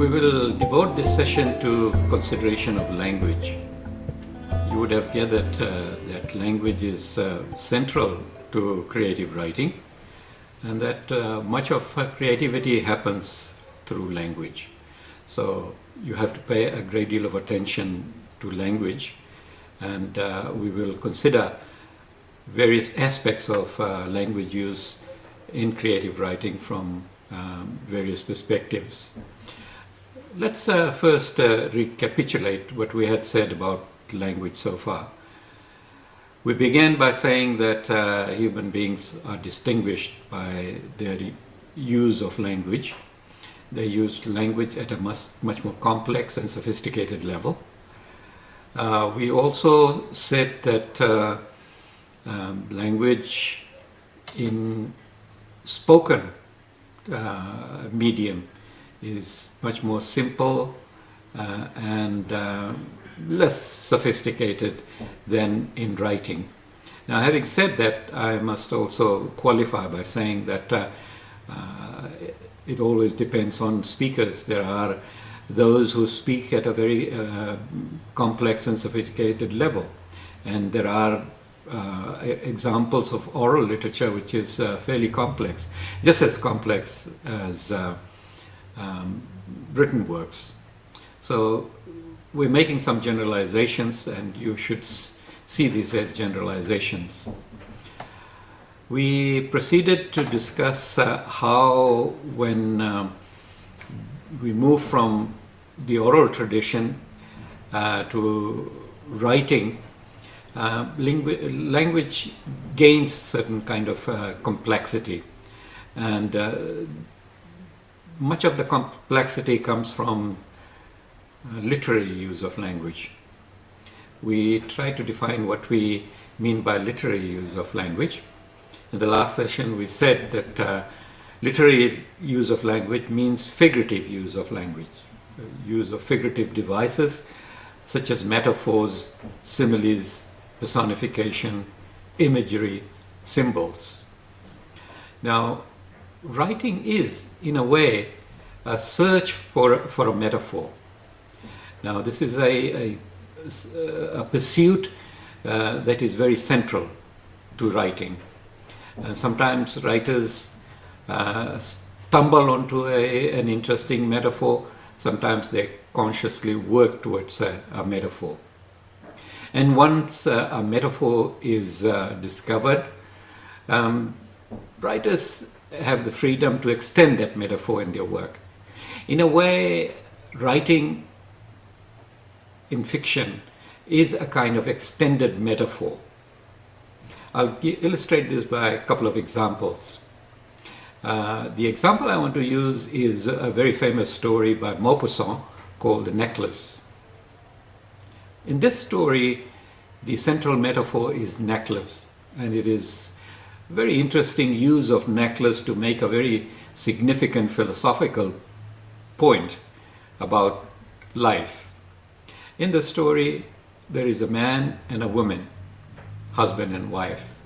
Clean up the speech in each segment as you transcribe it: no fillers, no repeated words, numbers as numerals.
We will devote this session to consideration of language. You would have gathered that language is central to creative writing, and that much of creativity happens through language. So you have to pay a great deal of attention to language, and we will consider various aspects of language use in creative writing from various perspectives. Let's first recapitulate what we had said about language so far. We began by saying that human beings are distinguished by their use of language. They use language at a much more complex and sophisticated level. We also said that language in spoken medium is much more simple and less sophisticated than in writing. Now, having said that, I must also qualify by saying that it always depends on speakers. There are those who speak at a very complex and sophisticated level, and there are examples of oral literature which is fairly complex, just as complex as written works. So we're making some generalizations, and you should see these as generalizations. We proceeded to discuss how when we move from the oral tradition to writing, language gains certain kind of complexity, and much of the complexity comes from literary use of language. We try to define what we mean by literary use of language. In the last session we said that literary use of language means figurative use of language, use of figurative devices such as metaphors, similes, personification, imagery, symbols. Now, writing is, in a way, a search for a metaphor. Now, this is a pursuit that is very central to writing. Sometimes writers stumble onto an interesting metaphor. Sometimes they consciously work towards a metaphor. And once a metaphor is discovered, writers have the freedom to extend that metaphor in their work. In a way, writing in fiction is a kind of extended metaphor. I'll illustrate this by a couple of examples. The example I want to use is a very famous story by Maupassant called The Necklace. In this story, the central metaphor is necklace, and it is very interesting use of necklace to make a very significant philosophical point about life. In the story, there is a man and a woman, husband and wife.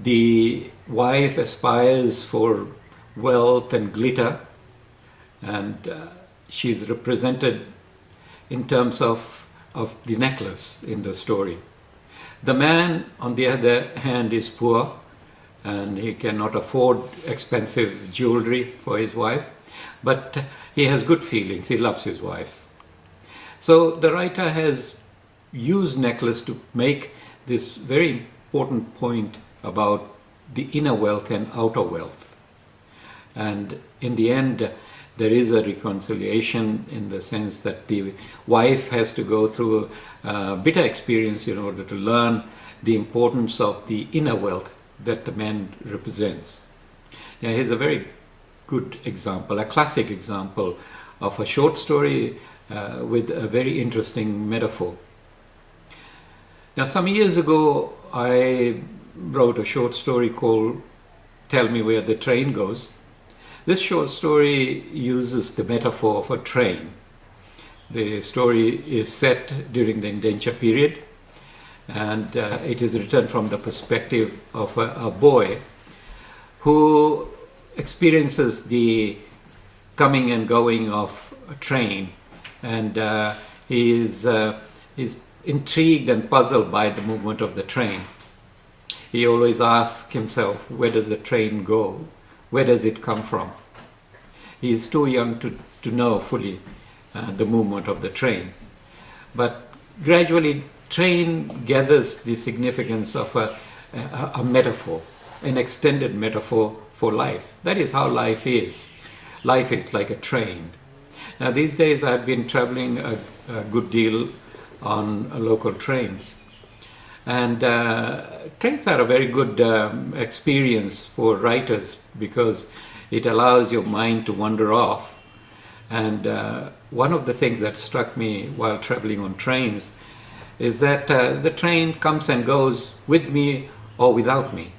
The wife aspires for wealth and glitter, and she's represented in terms of the necklace in the story. The man, on the other hand, is poor, and he cannot afford expensive jewelry for his wife, but he has good feelings. He loves his wife. So the writer has used necklace to make this very important point about the inner wealth and outer wealth. And in the end, there is a reconciliation in the sense that the wife has to go through a bitter experience in order to learn the importance of the inner wealth that the man represents. Now, here's a very good example, a classic example of a short story with a very interesting metaphor. Now, some years ago, I wrote a short story called Tell Me Where the Train Goes. This short story uses the metaphor of a train. The story is set during the indenture period, and it is written from the perspective of a boy who experiences the coming and going of a train, and he is intrigued and puzzled by the movement of the train. He always asks himself, where does the train go? Where does it come from? He is too young to know fully the movement of the train. But gradually, train gathers the significance of a metaphor, an extended metaphor for life. That is how life is. Life is like a train. Now, these days I've been traveling a good deal on local trains. And trains are a very good experience for writers because it allows your mind to wander off. And one of the things that struck me while traveling on trains is that the train comes and goes with me or without me.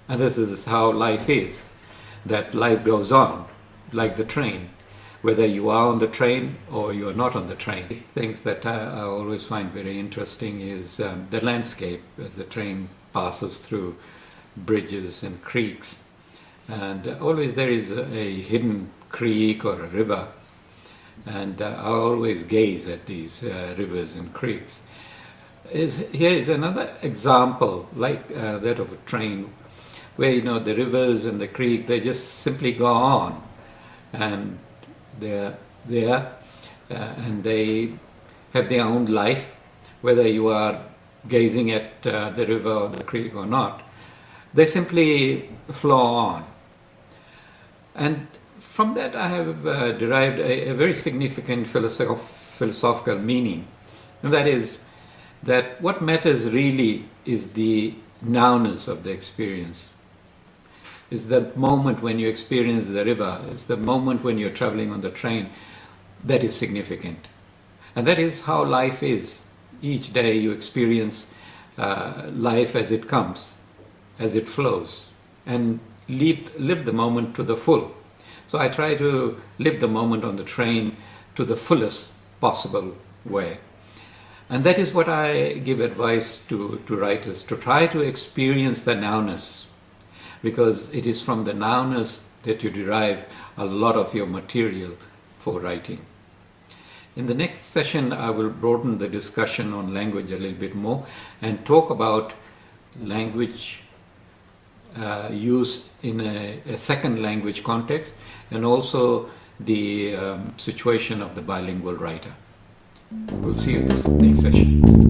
And this is how life is, that life goes on like the train, whether you are on the train or you are not on the train. Things that I always find very interesting is the landscape as the train passes through bridges and creeks. And always there is a hidden creek or a river. And I always gaze at these rivers and creeks. Here is another example like that of a train where, the rivers and the creek, they just simply go on. And they're there and they have their own life, whether you are gazing at the river or the creek or not. They simply flow on. And from that I have derived a very significant philosophical meaning. And that is that what matters really is the nowness of the experience. It's the moment when you experience the river, it's the moment when you're traveling on the train that is significant. And that is how life is. Each day you experience life as it comes, as it flows, and live the moment to the full. So I try to live the moment on the train to the fullest possible way. And that is what I give advice to writers, to try to experience the nowness, because it is from the nowness that you derive a lot of your material for writing. In the next session, I will broaden the discussion on language a little bit more and talk about language used in a second language context, and also the situation of the bilingual writer. We'll see you in this next session.